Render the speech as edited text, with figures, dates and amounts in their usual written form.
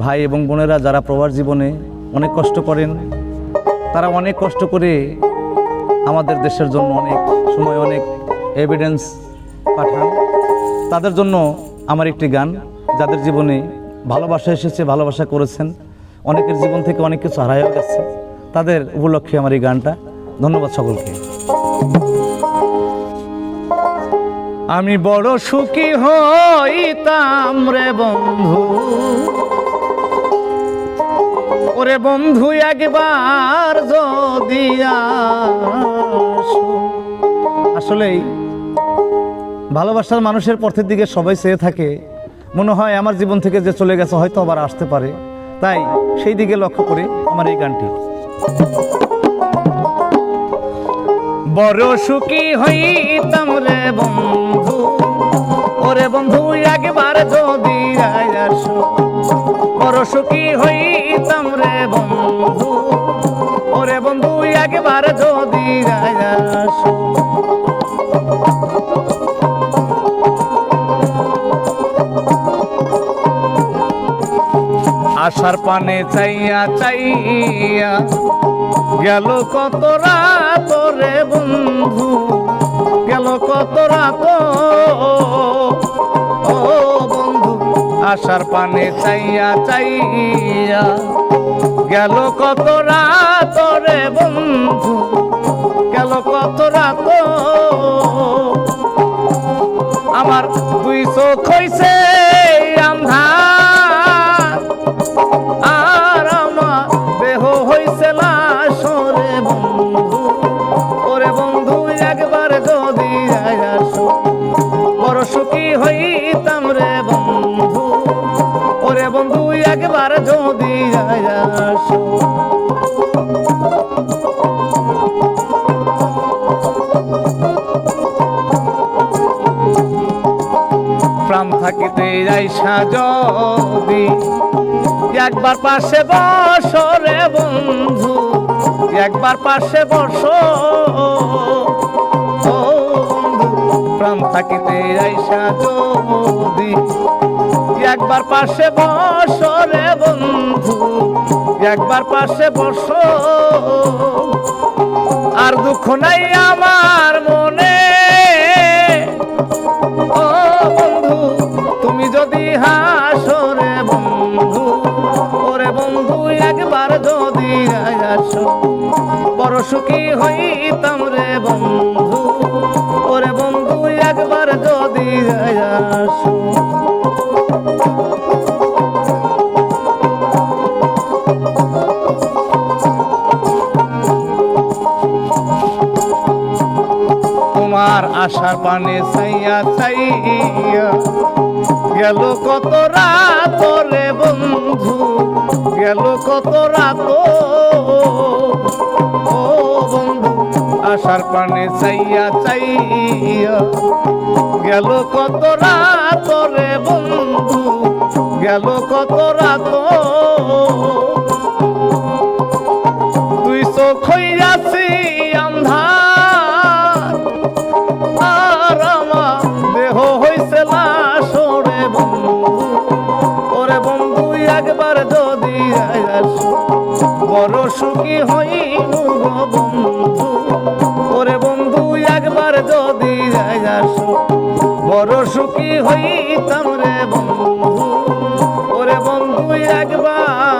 ভাই এবং বোনেরা যারা প্রবাস জীবনে অনেক কষ্ট করেন, তারা অনেক কষ্ট করে আমাদের দেশের জন্য অনেক সময় অনেক এভিডেন্স পাঠান। তাদের জন্য আমার একটি গান, যাদের জীবনে ভালোবাসা এসেছে, ভালোবাসা করেছেন, অনেকের জীবন থেকে অনেক কিছু হারায় গেছে, তাদের উপলক্ষে আমার এই গানটা। ধন্যবাদ সকলকে। আমি বড় সুখী হইতাম রে বন্ধু, ওরে বন্ধু একবার যদি আসলেই ভালোবাসার মানুষের পথের দিকে সবাই চেয়ে থাকে, মনে হয় আমার জীবন থেকে যে চলে গেছে হয়তো আবার আসতে পারে, তাই সেই দিকে লক্ষ্য করে আমার এই গানটি। বড় সুখী হইতাম রে বন্ধু, ওরে বন্ধু একবার যদি আসো, বড় সুখী হইতাম রে বন্ধু, ওরে বন্ধু একবার যদি আসো। আশার পানে চাইয়া চাইয়া গেল কত রাত রে বন্ধু, গেল কত রাত ও বন্ধু। আশার পানে চাইয়া চাইয়া গেল কত রাত রে বন্ধু, গেল কত রাত। আমার দুই চোখ হইছে আন্ধার, আর আমার দেহ হইছে লাশ রে বন্ধু, ওরে বন্ধু একবার যদি আসো, বড় সুখী হইতাম রে বন্ধু, ওরে বন্ধু একবার যদি আসো। প্রাণ থাকিতে আইসা যদি একবার পাশে বসো রে বন্ধু, একবার পাশে বসো ও বন্ধু। প্রাণ থাকিতে আইসা যদি একবার পাশে বসো রে বন্ধু, একবার পাশে বসো। আর দুঃখ নাই আমার মনে ও বন্ধু, তুমি যদি হাসো রে বন্ধু, ওরে বন্ধু একবার যদি আসো, বড় সুখী হইতাম রে বন্ধু, ওরে বন্ধু একবার যদি আসো। তোমার আশার পানে চাইয়া চাইয়া গেল কত রাত রে বন্ধু, গেল কত রাত ও বন্ধু। আশার পানে চাইয়া চাইয়া গেল কত রাত রে বন্ধু, গেল কত রাত। তুই চোখ হইয়াছি আন্ধার, আর আমার দেহ হইছে লাশ রে বন্ধু, ওরে বন্ধু একবার যদি আসো, বড় সুখী হইব বন্ধু, ওরে বন্ধু একবার যদি আসো, বড় সুখী হইতাম রে বন্ধু, ওরে বন্ধু একবার